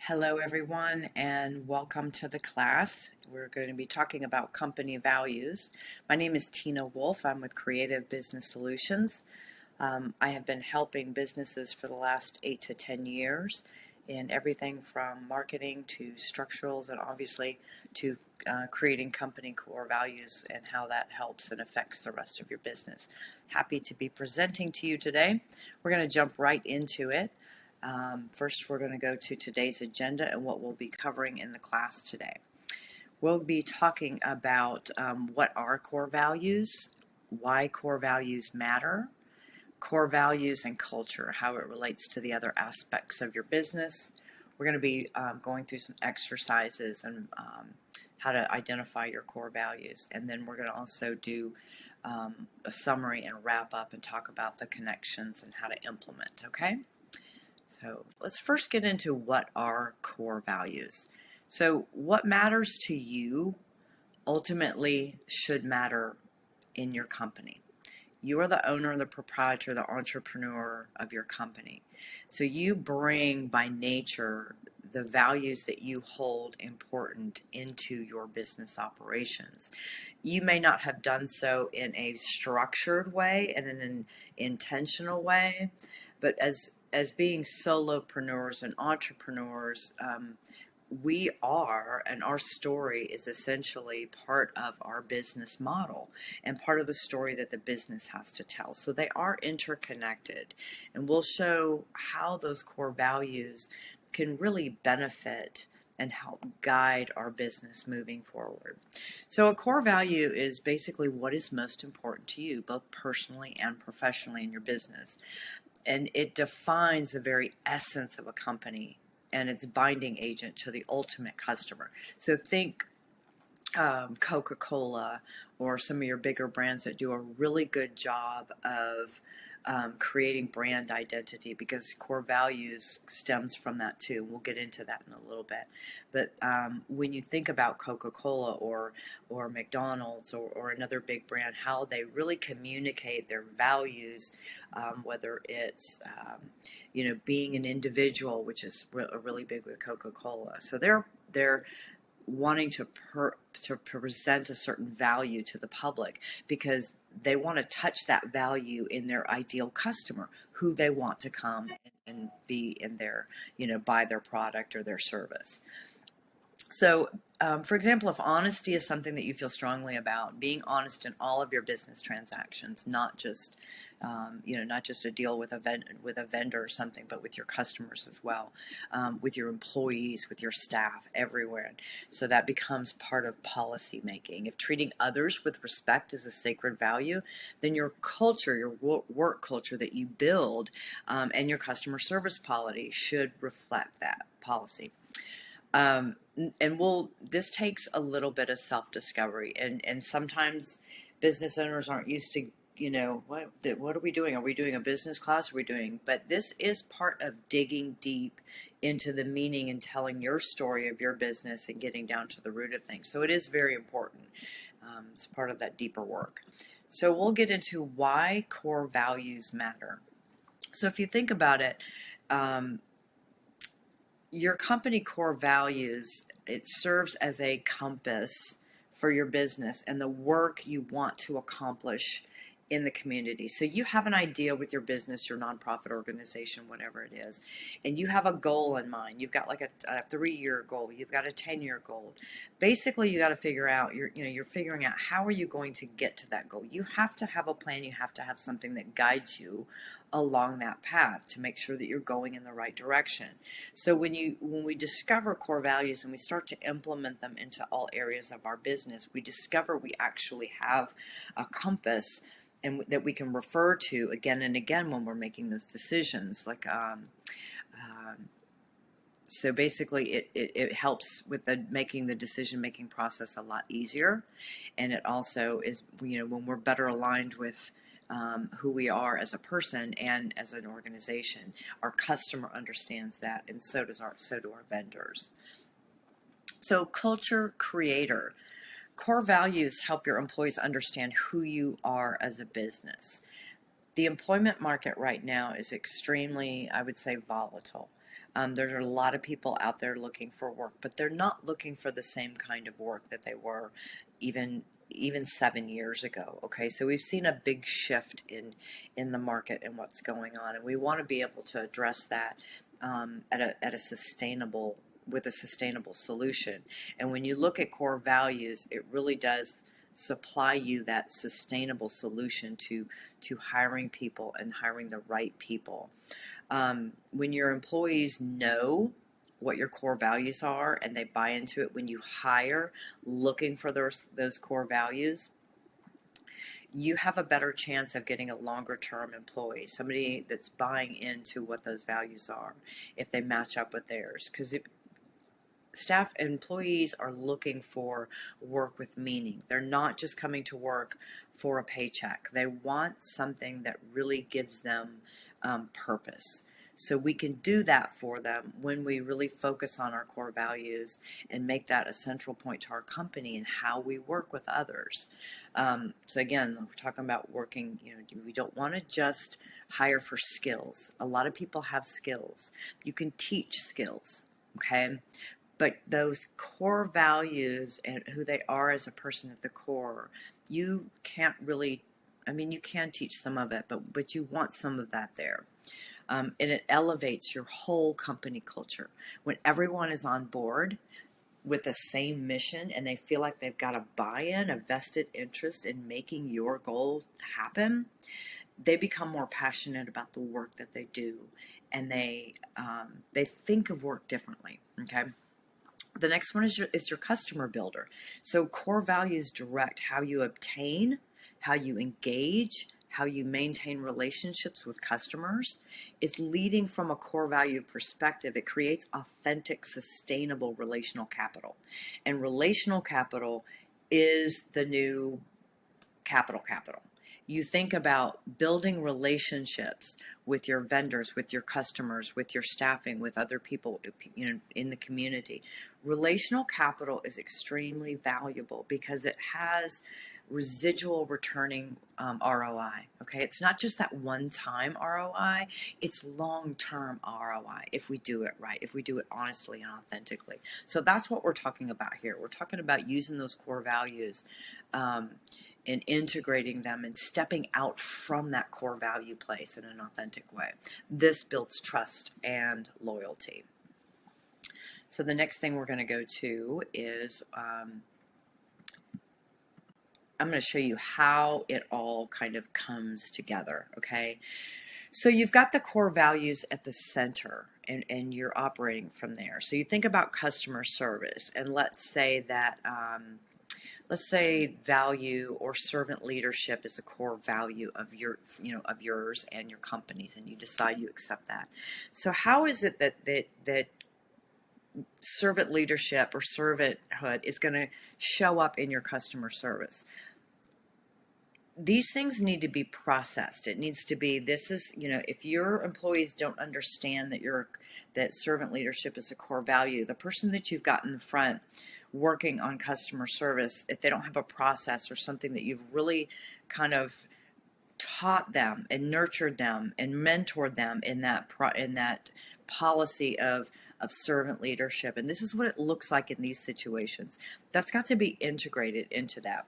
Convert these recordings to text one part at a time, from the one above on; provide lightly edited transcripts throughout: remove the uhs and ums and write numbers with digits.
Hello, everyone, and welcome to the class. We're going to be talking about company values. My name is Tina Wolfe. I'm with Creative Business Solutions. I have been helping businesses for the last 8 to 10 years in everything from marketing to structurals and obviously to creating company core values and how that helps and affects the rest of your business. Happy to be presenting to you today. We're going to jump right into it. First, we're going to go to today's agenda and what we'll be covering in the class today. We'll be talking about what are core values, why core values matter, core values and culture, how it relates to the other aspects of your business. We're going to be going through some exercises and how to identify your core values. And then we're going to also do a summary and wrap up and talk about the connections and how to implement, okay? So let's first get into what are core values. So what matters to you ultimately should matter in your company. You are the owner, the proprietor, the entrepreneur of your company. So you bring by nature the values that you hold important into your business operations. You may not have done so in a structured way and in an intentional way, but as being solopreneurs and entrepreneurs, we are, and our story is essentially part of our business model and part of the story that the business has to tell. So they are interconnected, and we'll show how those core values can really benefit and help guide our business moving forward. So a core value is basically what is most important to you, both personally and professionally in your business. And it defines the very essence of a company and its binding agent to the ultimate customer. So think Coca-Cola or some of your bigger brands that do a really good job of creating brand identity, because core values stems from that too. We'll get into that in a little bit. But when you think about Coca-Cola or McDonald's or another big brand, how they really communicate their values, whether it's being an individual, which is really big with Coca-Cola. So they're wanting to present a certain value to the public because they want to touch that value in their ideal customer, who they want to come and be in their, buy their product or their service. So, for example, if honesty is something that you feel strongly about, being honest in all of your business transactions, not just a deal with a vendor or something, but with your customers as well, with your employees, with your staff, everywhere. So that becomes part of policy making. If treating others with respect is a sacred value, then your culture, your work culture that you build, and your customer service policy should reflect that policy. And this takes a little bit of self-discovery, and sometimes business owners aren't used to, what are we doing? Are we doing a business class? But this is part of digging deep into the meaning and telling your story of your business and getting down to the root of things. So it is very important. It's part of that deeper work. So we'll get into why core values matter. So if you think about it, your company core values, it serves as a compass for your business and the work you want to accomplish in the community. So you have an idea with your business, your nonprofit organization, whatever it is, and you have a goal in mind. You've got like a 3-year goal. You've got a 10-year goal. Basically, you got to figure out, you're figuring out how are you going to get to that goal. You have to have a plan. You have to have something that guides you along that path to make sure that you're going in the right direction. So when we discover core values and we start to implement them into all areas of our business, we discover we actually have a compass and that we can refer to again and again when we're making those decisions. So basically it helps with making the decision-making process a lot easier. And it also is, when we're better aligned with who we are as a person and as an organization, our customer understands that, and so do our vendors. So culture creator. Core values help your employees understand who you are as a business. The employment market right now is extremely, I would say, volatile. There's a lot of people out there looking for work, but they're not looking for the same kind of work that they were even 7 years ago. Okay, so we've seen a big shift in the market and what's going on, and we want to be able to address that at a sustainable with a sustainable solution. And when you look at core values, it really does supply you that sustainable solution to hiring people and hiring the right people. When your employees know what your core values are and they buy into it, when you hire looking for those core values, you have a better chance of getting a longer term employee, somebody that's buying into what those values are, if they match up with theirs. Because staff employees are looking for work with meaning. They're not just coming to work for a paycheck. They want something that really gives them purpose. So we can do that for them when we really focus on our core values and make that a central point to our company and how we work with others. So again, we're talking about working, we don't want to just hire for skills. A lot of people have skills. You can teach skills, okay? But those core values and who they are as a person at the core, you can't really, you can teach some of it, but you want some of that there. And it elevates your whole company culture. When everyone is on board with the same mission and they feel like they've got a buy-in, a vested interest in making your goal happen, they become more passionate about the work that they do, and they think of work differently. Okay. The next one is your customer builder. So core values direct how you obtain, how you engage, how you maintain relationships with customers. It's leading from a core value perspective. It creates authentic, sustainable relational capital. And relational capital is the new capital. You think about building relationships with your vendors, with your customers, with your staffing, with other people, in the community. Relational capital is extremely valuable because it has residual returning ROI. Okay, it's not just that one-time ROI; it's long-term ROI if we do it right, if we do it honestly and authentically. So that's what we're talking about here. We're talking about using those core values and integrating them and stepping out from that core value place in an authentic way. This builds trust and loyalty. So the next thing we're going to go to is I'm going to show you how it all kind of comes together, okay? So you've got the core values at the center, and you're operating from there. So you think about customer service, and let's say that value or servant leadership is a core value of yours and your company's, and you decide you accept that. So how is it that servant leadership or servanthood is going to show up in your customer service? These things need to be processed. It needs to be, if your employees don't understand that servant leadership is a core value, the person that you've got in the front working on customer service, if they don't have a process or something that you've really kind of taught them and nurtured them and mentored them in that policy of servant leadership, and this is what it looks like in these situations, that's got to be integrated into that.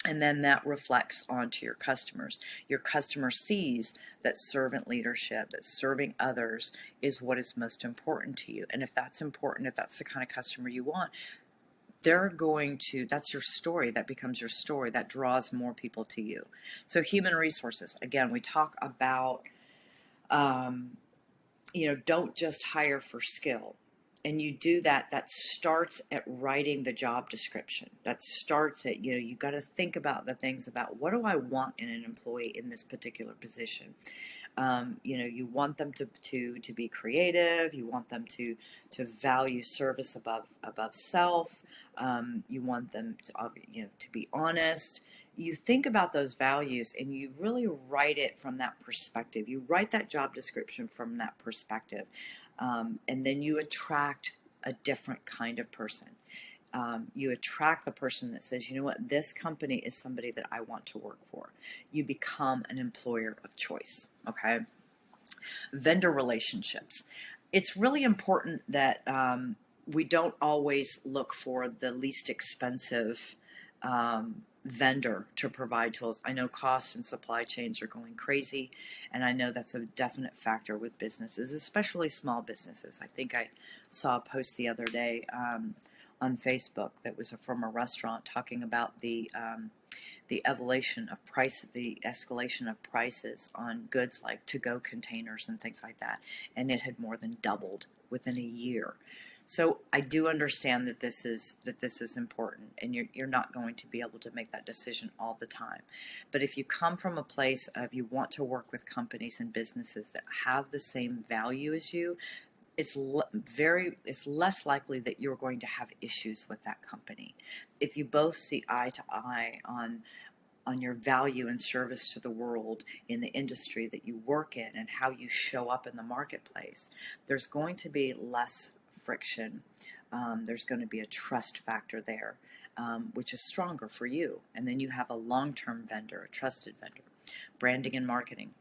And then that reflects onto your customers. Your customer sees that servant leadership, that serving others is what is most important to you. And if that's important, if that's the kind of customer you want, that's your story. That becomes your story. That draws more people to you. So human resources, again, we talk about, don't just hire for skill. And you do that starts at writing the job description. That starts at, you got to think about the things about what do I want in an employee in this particular position. You want them to be creative. You want them to value service above self. You want them to be honest. You think about those values and you really write it from that perspective. You write that job description from that perspective. And then you attract a different kind of person. You attract the person that says, you know what, this company is somebody that I want to work for. You become an employer of choice, okay? Vendor relationships. it's really important that we don't always look for the least expensive vendor to provide tools. I know costs and supply chains are going crazy, and I know that's a definite factor with businesses, especially small businesses. I think I saw a post the other day on Facebook that was from a restaurant talking about the evolution of price, the escalation of prices on goods like to-go containers and things like that, and it had more than doubled within a year. So I do understand that this is important, and you're not going to be able to make that decision all the time. But if you come from a place of you want to work with companies and businesses that have the same value as you, it's less likely that you're going to have issues with that company. If you both see eye to eye on your value and service to the world in the industry that you work in and how you show up in the marketplace, there's going to be less friction. There's going to be a trust factor there, which is stronger for you. And then you have a long-term vendor, a trusted vendor. Branding and marketing.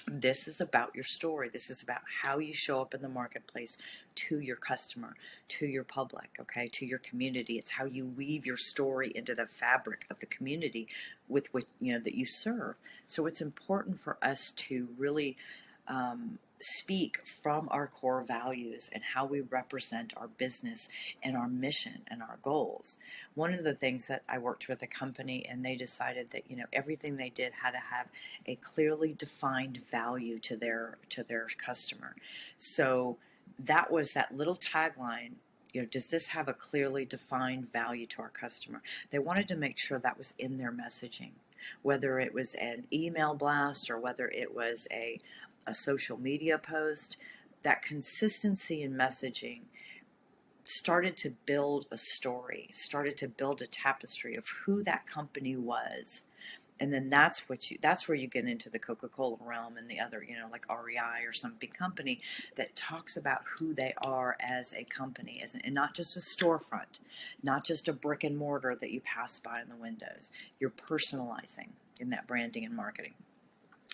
This is about your story. This is about how you show up in the marketplace to your customer, to your public, okay, to your community. It's how you weave your story into the fabric of the community with which, that you serve. So it's important for us to really speak from our core values and how we represent our business and our mission and our goals. One of the things that I worked with a company, and they decided that everything they did had to have a clearly defined value to their customer. So that was that little tagline. Does this have a clearly defined value to our customer? They wanted to make sure that was in their messaging, whether it was an email blast or whether it was a social media post. That consistency in messaging started to build a story, started to build a tapestry of who that company was. And then that's where you get into the Coca-Cola realm and the other, like REI or some big company that talks about who they are as a company, and not just a storefront, not just a brick and mortar that you pass by in the windows. You're personalizing in that branding and marketing.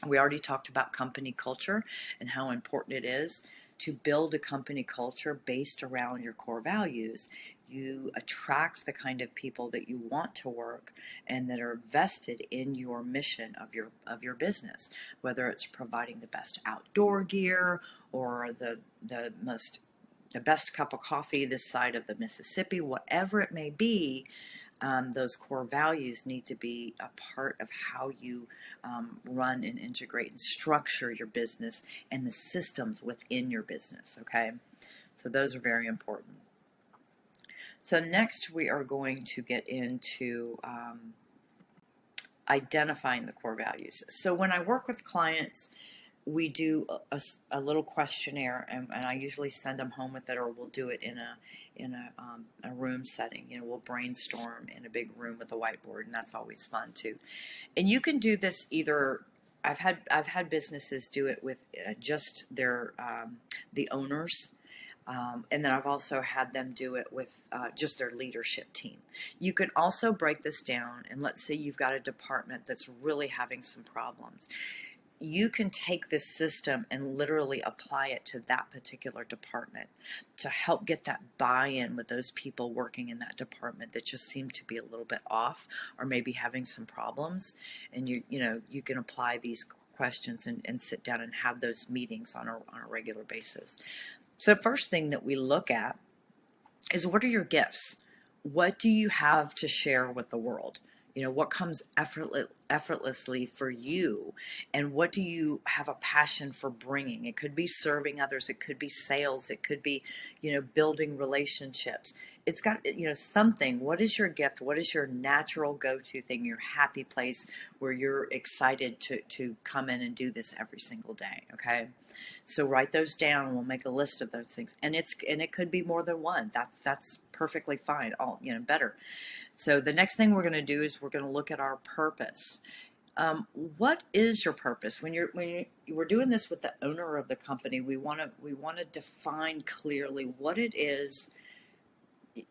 We already talked about company culture and how important it is to build a company culture based around your core values. You attract the kind of people that you want to work and that are vested in your mission of your business, whether it's providing the best outdoor gear or the best cup of coffee this side of the Mississippi, whatever it may be. Those core values need to be a part of how you run and integrate and structure your business and the systems within your business, okay? So those are very important. So next we are going to get into identifying the core values. So when I work with clients, we do a little questionnaire, and I usually send them home with it, or we'll do it in a room setting. We'll brainstorm in a big room with a whiteboard, and that's always fun too. And you can do this either. I've had businesses do it with just their the owners. And then I've also had them do it with just their leadership team. You can also break this down, and let's say you've got a department that's really having some problems. You can take this system and literally apply it to that particular department to help get that buy-in with those people working in that department that just seem to be a little bit off or maybe having some problems. And you can apply these questions and sit down and have those meetings on a regular basis. So the first thing that we look at is, what are your gifts? What do you have to share with the world? What comes effortlessly for you, and what do you have a passion for bringing? It could be serving others. It could be sales. It could be, building relationships. It's got, something. What is your gift? What is your natural go-to thing, your happy place where you're excited to come in and do this every single day, okay? So write those down. We'll make a list of those things. And it could be more than one. That's perfectly fine. Better. So the next thing we're going to do is we're going to look at our purpose. What is your purpose? When we're doing this with the owner of the company, we want to define clearly what it is,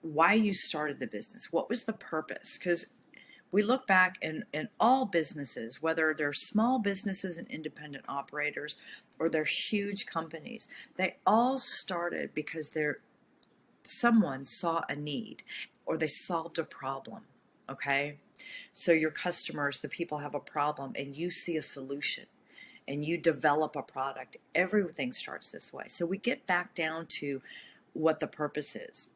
why you started the business. What was the purpose? Because We look back in all businesses, whether they're small businesses and independent operators or they're huge companies, they all started because someone saw a need or they solved a problem. Okay. So your customers, the people have a problem and you see a solution and you develop a product. Everything starts this way. So we get back down to what the purpose is.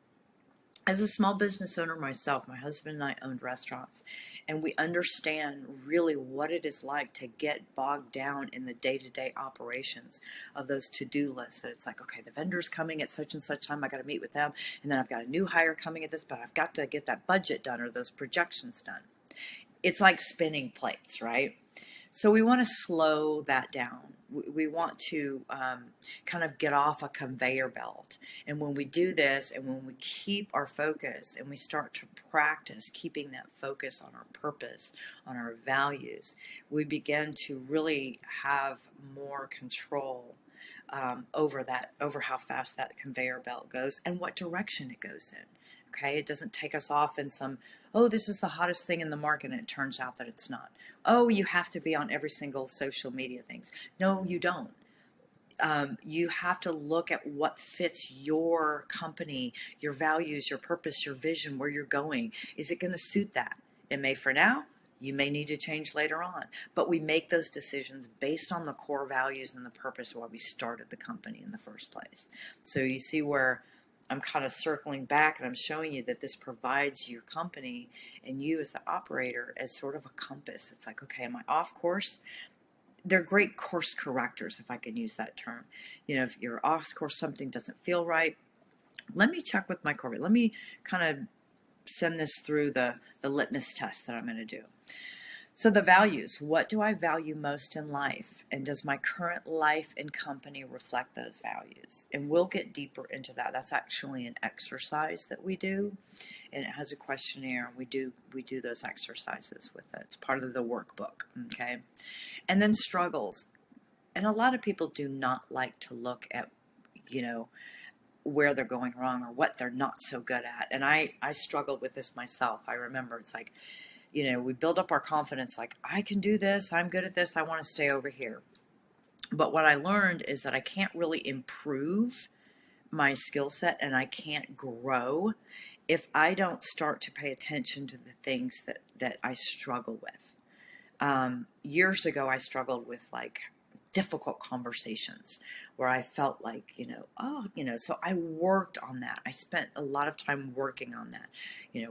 As a small business owner myself, my husband and I owned restaurants, and we understand really what it is like to get bogged down in the day-to-day operations of those to-do lists. That it's like, okay, the vendor's coming at such and such time, I got to meet with them, and then I've got a new hire coming at this, but I've got to get that budget done or those projections done. It's like spinning plates, right? So we want to slow that down. We want to kind of get off a conveyor belt. And when we do this and when we keep our focus and we start to practice keeping that focus on our purpose, on our values, we begin to really have more control over how fast that conveyor belt goes and what direction it goes in. Okay, it doesn't take us off in some, oh, this is the hottest thing in the market, and it turns out that it's not. Oh, you have to be on every single social media things. No, you don't. You have to look at what fits your company, your values, your purpose, your vision, where you're going. Is it going to suit that? It may for now. You may need to change later on. But we make those decisions based on the core values and the purpose of why we started the company in the first place. So you see where I'm kind of circling back and I'm showing you that this provides your company and you as the operator as sort of a compass. It's like, okay, am I off course? They're great course correctors, if I can use that term. You know, if you're off course, something doesn't feel right, let me check with my core. Let me kind of send this through the litmus test that I'm going to do. So the values, what do I value most in life? And does my current life and company reflect those values? And we'll get deeper into that. That's actually an exercise that we do. And it has a questionnaire. We do those exercises with it. It's part of the workbook. Okay. And then struggles. And a lot of people do not like to look at, where they're going wrong or what they're not so good at. And I struggled with this myself. I remember it's like, we build up our confidence like, I can do this, I'm good at this, I want to stay over here. But what I learned is that I can't really improve my skill set and I can't grow if I don't start to pay attention to the things that I struggle with. Years ago, I struggled with like difficult conversations where I felt like, so I worked on that. I spent a lot of time working on that.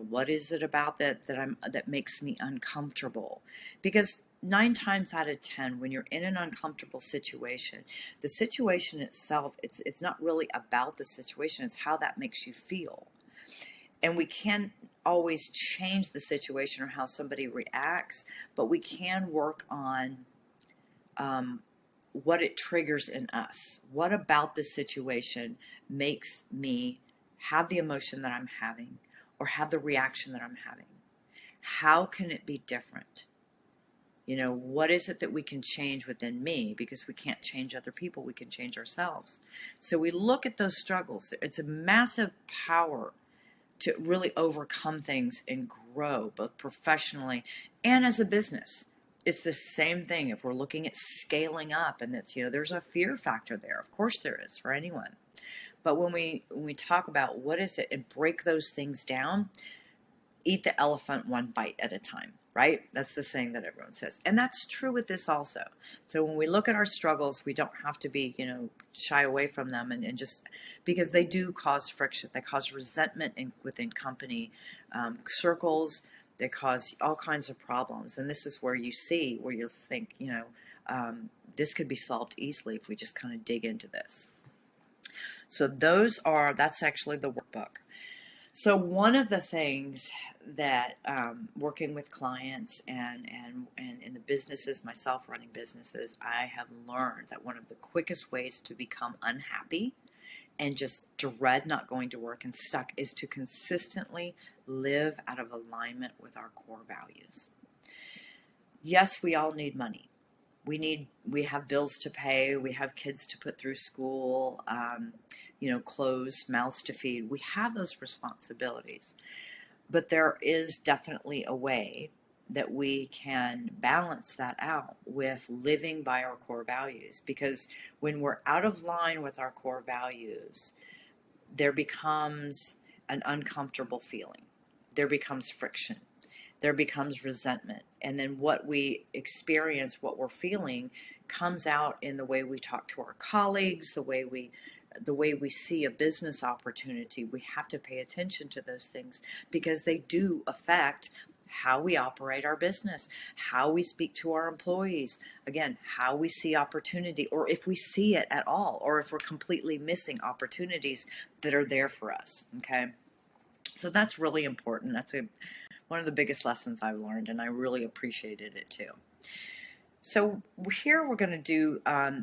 What is it about that makes me uncomfortable? Because 9 times out of 10, when you're in an uncomfortable situation, the situation itself, it's not really about the situation. It's how that makes you feel. And we can't always change the situation or how somebody reacts, but we can work on what it triggers in us. What about this situation makes me have the emotion that I'm having or have the reaction that I'm having? How can it be different? What is it that we can change within me? Because we can't change other people, we can change ourselves. So we look at those struggles. It's a massive power to really overcome things and grow, both professionally and as a business. It's the same thing if we're looking at scaling up, and that's, there's a fear factor there. Of course there is for anyone. But when we talk about what is it and break those things down, eat the elephant one bite at a time, right? That's the saying that everyone says. And that's true with this also. So when we look at our struggles, we don't have to be, shy away from them and just because they do cause friction. They cause resentment within company circles. They cause all kinds of problems. And this is where you think, this could be solved easily if we just kind of dig into this. So that's actually the workbook. So one of the things that working with clients and in the businesses, myself running businesses, I have learned that one of the quickest ways to become unhappy and just dread not going to work and stuck is to consistently live out of alignment with our core values. Yes, we all need money. We have bills to pay. We have kids to put through school, clothes, mouths to feed. We have those responsibilities, but there is definitely a way that we can balance that out with living by our core values. Because when we're out of line with our core values, there becomes an uncomfortable feeling. There becomes friction. There becomes resentment. And then what we experience, what we're feeling, comes out in the way we talk to our colleagues, the way we see a business opportunity. We have to pay attention to those things because they do affect how we operate our business, how we speak to our employees, again, how we see opportunity, or if we see it at all, or if we're completely missing opportunities that are there for us. Okay. So that's really important. That's one of the biggest lessons I've learned, and I really appreciated it too. So here we're going to do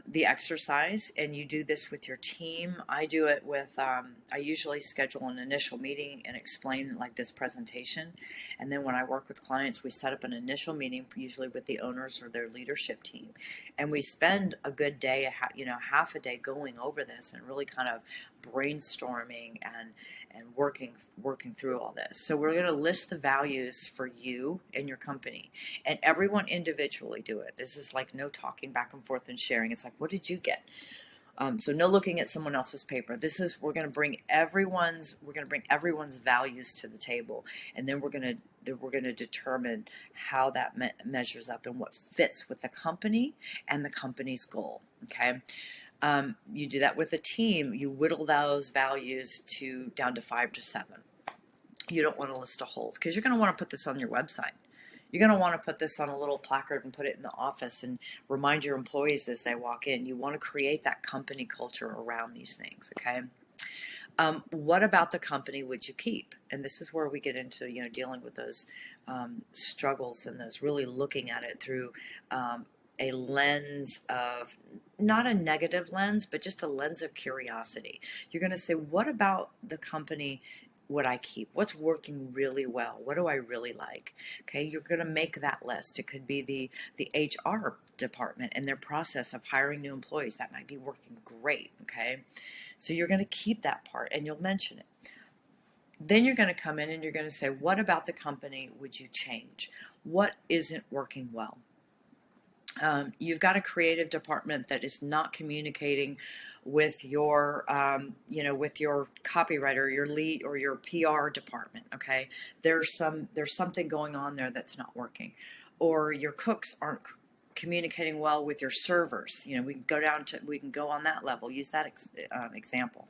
the exercise, and you do this with your team. I do it with, I usually schedule an initial meeting and explain like this presentation. And then when I work with clients, we set up an initial meeting, usually with the owners or their leadership team. And we spend a good day, half a day going over this and really kind of brainstorming and working through all this. So we're going to list the values for you and your company, and everyone individually do it. This is like no talking back and forth and sharing. It's like, what did you get? So no looking at someone else's paper. We're going to bring everyone's values to the table, and then we're going to determine how that measures up and what fits with the company and the company's goal. Okay. You do that with a team. You whittle those values down to 5 to 7. You don't want to list a whole, because you're going to want to put this on your website. You're going to want to put this on a little placard and put it in the office and remind your employees as they walk in. You want to create that company culture around these things. Okay. What about the company would you keep? And this is where we get into, dealing with those struggles and those, really looking at it through a lens of, not a negative lens, but just a lens of curiosity. You're going to say, what about the company would I keep? What's working really well? What do I really like? Okay, you're going to make that list. It could be the HR department and their process of hiring new employees. That might be working great. Okay, so you're going to keep that part and you'll mention it. Then you're going to come in and you're going to say, what about the company would you change? What isn't working well? You've got a creative department that is not communicating with your, with your copywriter, your lead, or your PR department. Okay, there's something going on there that's not working, or your cooks aren't communicating well with your servers. We can go on that level. Use that example.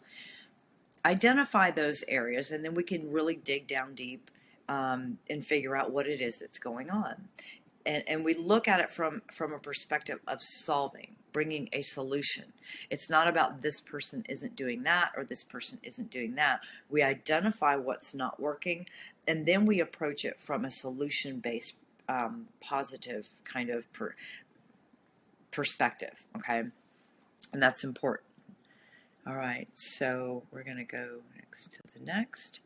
Identify those areas, and then we can really dig down deep and figure out what it is that's going on. And we look at it from a perspective of solving, bringing a solution. It's not about this person isn't doing that or this person isn't doing that. We identify what's not working, and then we approach it from a solution-based, positive kind of perspective, okay? And that's important. All right, so we're going to go next to the next.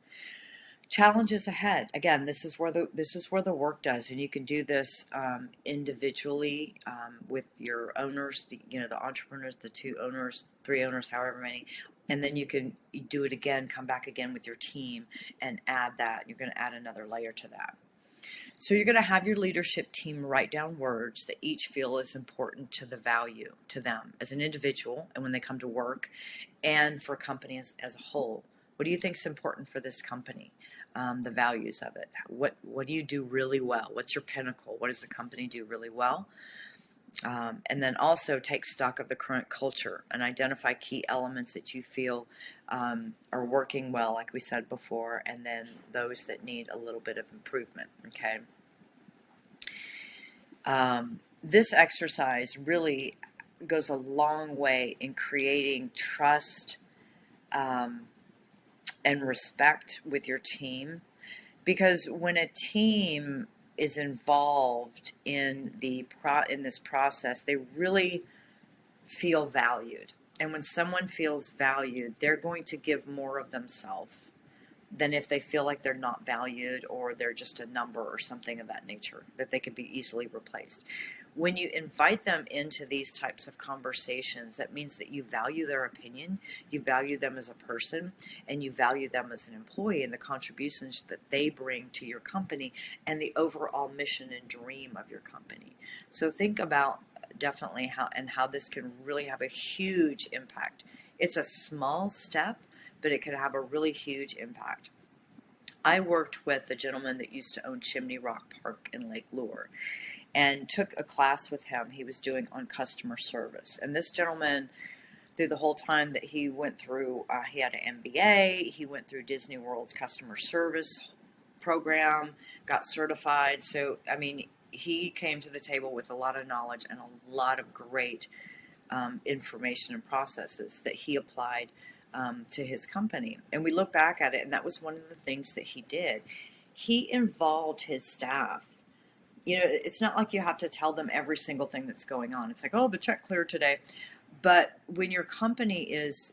Challenges ahead. Again, this is where the work does, and you can do this individually with your owners, the entrepreneurs, the 2 owners, 3 owners, however many, and then you do it again, come back again with your team, and add that. You're going to add another layer to that. So you're going to have your leadership team write down words that each feel is important to the value to them as an individual, and when they come to work, and for a company as a whole. What do you think is important for this company? The values of it. What do you do really well? What's your pinnacle? What does the company do really well? And then also take stock of the current culture and identify key elements that you feel are working well, like we said before, and then those that need a little bit of improvement. Okay. This exercise really goes a long way in creating trust and respect with your team, because when a team is involved in this process, they really feel valued. And when someone feels valued, they're going to give more of themselves than if they feel like they're not valued or they're just a number or something of that nature, that they can be easily replaced. When you invite them into these types of conversations, that means that you value their opinion, you value them as a person, and you value them as an employee and the contributions that they bring to your company and the overall mission and dream of your company. So think about definitely how this can really have a huge impact. It's a small step, but it can have a really huge impact. I worked with the gentleman that used to own Chimney Rock Park in Lake Lure and took a class with him he was doing on customer service. And this gentleman, through the whole time that he went through, he had an MBA, he went through Disney World's customer service program, got certified. So, I mean, he came to the table with a lot of knowledge and a lot of great information and processes that he applied to his company. And we look back at it, and that was one of the things that he did. He involved his staff. You know, it's not like you have to tell them every single thing that's going on. It's like, oh, the check cleared today. But when your company is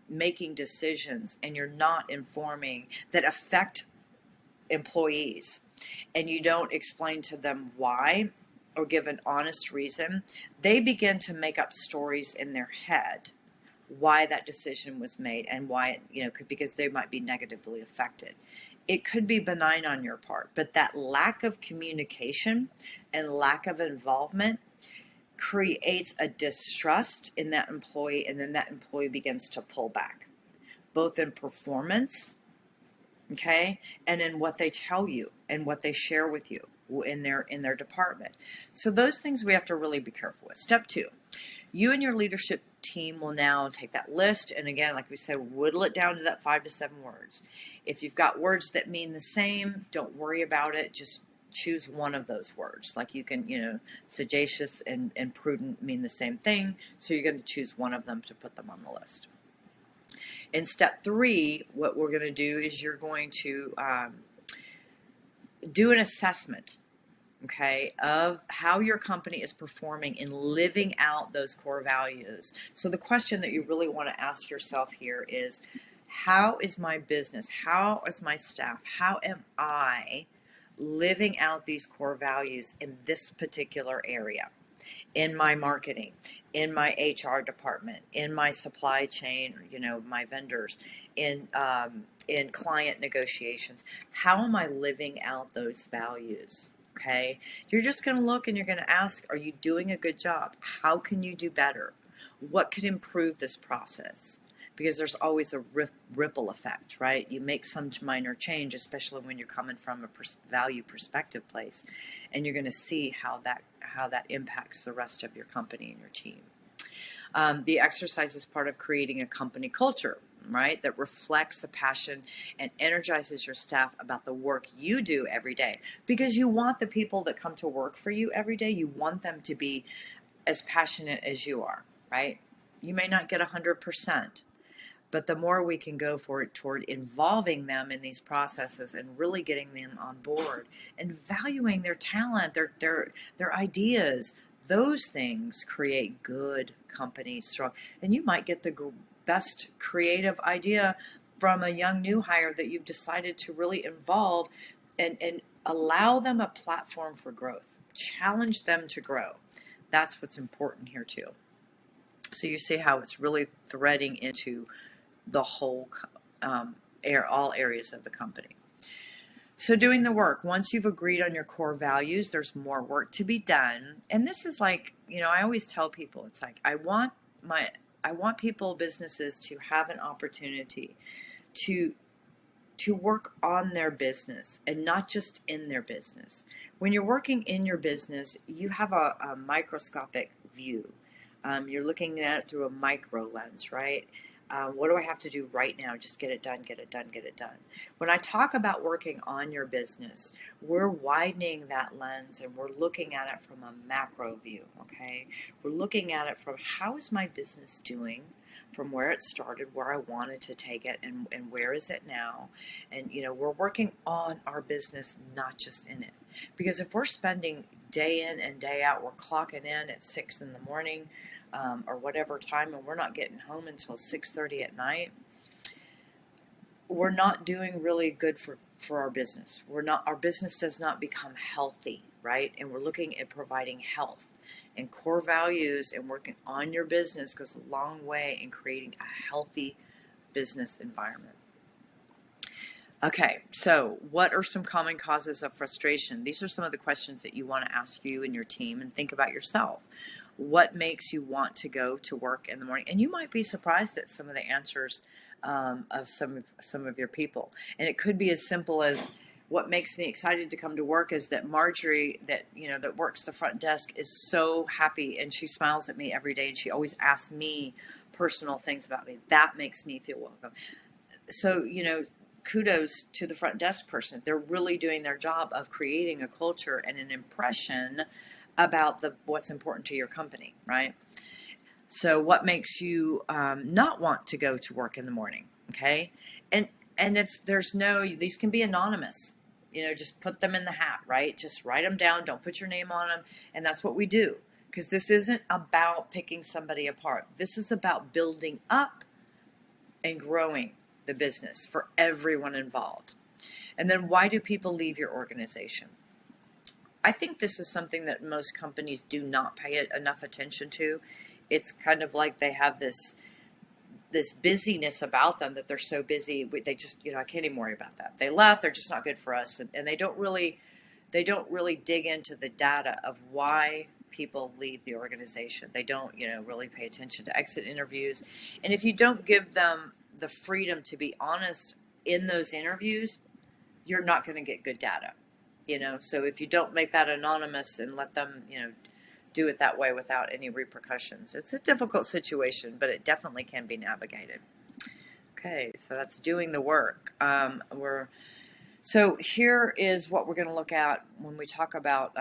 making decisions and you're not informing that affect employees, and you don't explain to them why or give an honest reason, they begin to make up stories in their head why that decision was made and why it, because they might be negatively affected. It could be benign on your part, but that lack of communication and lack of involvement creates a distrust in that employee, and then that employee begins to pull back, both in performance, okay, and in what they tell you and what they share with you in their department. So those things we have to really be careful with. Step 2, you and your leadership team will now take that list, and again, like we said, whittle it down to that 5 to 7 words. If you've got words that mean the same, don't worry about it. Just choose one of those words. Like you can, sagacious and prudent mean the same thing, so you're going to choose one of them to put them on the list. In step 3, what we're going to do is you're going to do an assessment, okay, of how your company is performing in living out those core values. So the question that you really want to ask yourself here is, how is my business, how is my staff, how am I living out these core values in this particular area? In my marketing, in my HR department, in my supply chain, my vendors, in client negotiations. How am I living out those values? Okay, you're just going to look and you're going to ask, are you doing a good job? How can you do better? What could improve this process? Because there's always a ripple effect, right? You make some minor change, especially when you're coming from a value perspective place, and you're going to see how that impacts the rest of your company and your team. The exercise is part of creating a company culture, right, that reflects the passion and energizes your staff about the work you do every day. Because you want the people that come to work for you every day, you want them to be as passionate as you are, right? You may not get 100%. But the more we can go toward involving them in these processes and really getting them on board and valuing their talent, their ideas, those things create good companies, strong. And you might get the best creative idea from a young new hire that you've decided to really involve and allow them a platform for growth. Challenge them to grow. That's what's important here too. So you see how it's really threading into the whole all areas of the company. So doing the work, once you've agreed on your core values, there's more work to be done. And this is like, I always tell people, it's like I want people, businesses, to have an opportunity to work on their business and not just in their business. When you're working in your business, you have a microscopic view. You're looking at it through a micro lens, right? What do I have to do right now? Just get it done, get it done, get it done. When I talk about working on your business, we're widening that lens and we're looking at it from a macro view, okay? We're looking at it from how is my business doing, from where it started, where I wanted to take it, and where is it now? And, we're working on our business, not just in it. Because if we're spending day in and day out, we're clocking in at 6 in the morning, or whatever time, and we're not getting home until 6:30 at night, we're not doing really good for our business. Our business does not become healthy, right? And we're looking at providing health. And core values and working on your business goes a long way in creating a healthy business environment. Okay, so what are some common causes of frustration? These are some of the questions that you want to ask you and your team, and think about yourself. What makes you want to go to work in the morning? And you might be surprised at some of the answers of some of your people. And it could be as simple as, what makes me excited to come to work is that Marjorie, that works the front desk, is so happy and she smiles at me every day and she always asks me personal things about me. That makes me feel welcome. So, kudos to the front desk person. They're really doing their job of creating a culture and an impression about what's important to your company, right? So what makes you not want to go to work in the morning? Okay. And these can be anonymous, just put them in the hat, right? Just write them down. Don't put your name on them. And that's what we do, because this isn't about picking somebody apart. This is about building up and growing the business for everyone involved. And then, why do people leave your organization? I think this is something that most companies do not pay enough attention to. It's kind of like they have this busyness about them, that they're so busy, they just, I can't even worry about that. They left, they're just not good for us. And they don't really dig into the data of why people leave the organization. They don't, really pay attention to exit interviews. And if you don't give them the freedom to be honest in those interviews, you're not going to get good data, so if you don't make that anonymous and let them, do it that way without any repercussions, it's a difficult situation, but it definitely can be navigated. Okay, so that's doing the work. So here is what we're going to look at when we talk about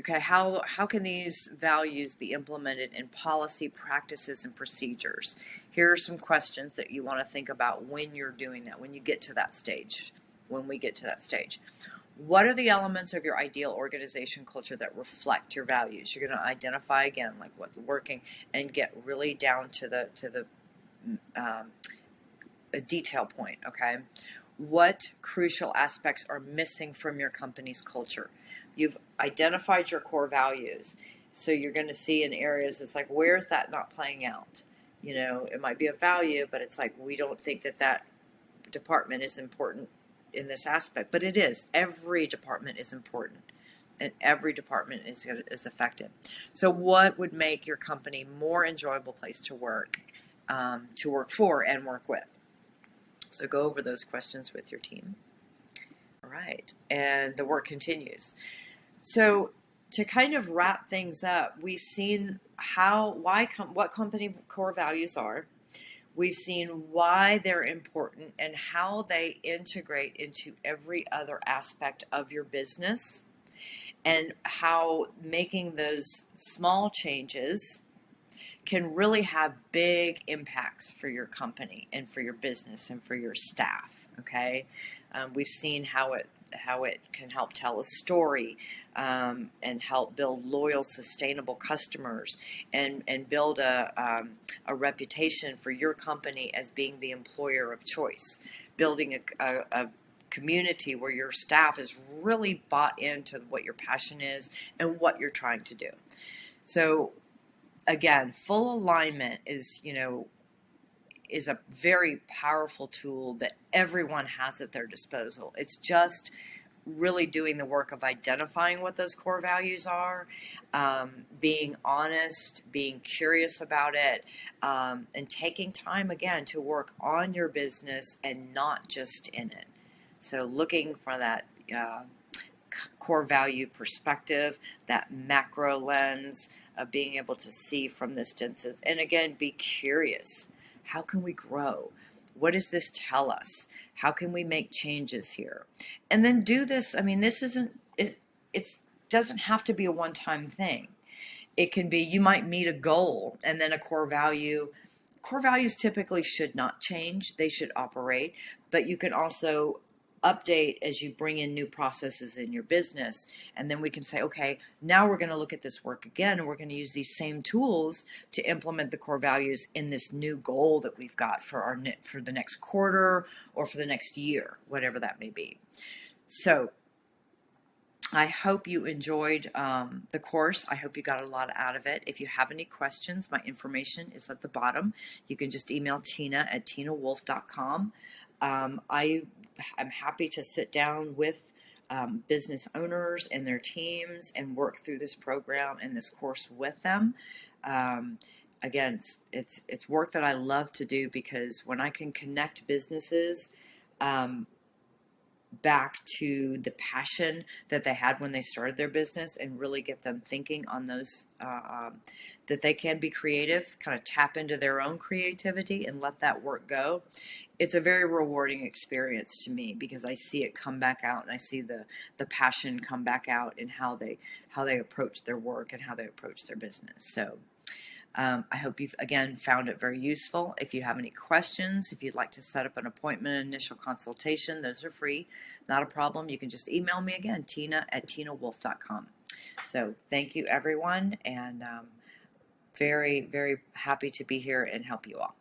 how can these values be implemented in policy, practices, and procedures? Here are some questions that you want to think about when you're doing that, when you get to that stage, when we get to that stage. What are the elements of your ideal organization culture that reflect your values? You're going to identify, again, like what's working, and get really down to the a detail point, okay? What crucial aspects are missing from your company's culture? You've identified your core values. So you're going to see in areas, it's like, where's that not playing out? It might be a value, but it's like, we don't think that department is important in this aspect, but it is. Every department is important, and every department is affected. So what would make your company more enjoyable place to work for and work with? So go over those questions with your team. All right, and the work continues. So to kind of wrap things up, we've seen what company core values are. We've seen why they're important and how they integrate into every other aspect of your business, and how making those small changes can really have big impacts for your company and for your business and for your staff. Okay, we've seen how it can help tell a story, and help build loyal, sustainable customers, and build a reputation for your company as being the employer of choice, building a community where your staff is really bought into what your passion is and what you're trying to do. So again, full alignment is a very powerful tool that everyone has at their disposal. It's just really doing the work of identifying what those core values are, being honest, being curious about it, and taking time again to work on your business and not just in it. So looking for that core value perspective, that macro lens of being able to see from this distance. And again, be curious. How can we grow? What does this tell us? How can we make changes here? And then do this. I mean, this it doesn't have to be a one-time thing. It can be, you might meet a goal and then a core value. Core values typically should not change. They should operate, but you can also update as you bring in new processes in your business. And then we can say, okay, now we're going to look at this work again, and we're going to use these same tools to implement the core values in this new goal that we've got for the next quarter or for the next year, whatever that may be. So I hope you enjoyed the course. I hope you got a lot out of it. If you have any questions, my information is at the bottom. You can just email Tina at tinawolfe.com. I am happy to sit down with business owners and their teams and work through this program and this course with them. Again, it's work that I love to do, because when I can connect businesses back to the passion that they had when they started their business and really get them thinking on those, that they can be creative, kind of tap into their own creativity and let that work go. It's a very rewarding experience to me, because I see it come back out, and I see the passion come back out in how they approach their work and how they approach their business. So I hope you've, again, found it very useful. If you have any questions, if you'd like to set up an appointment, initial consultation, those are free. Not a problem. You can just email me again, Tina at tinawolfe.com. So thank you, everyone, and very, very happy to be here and help you all.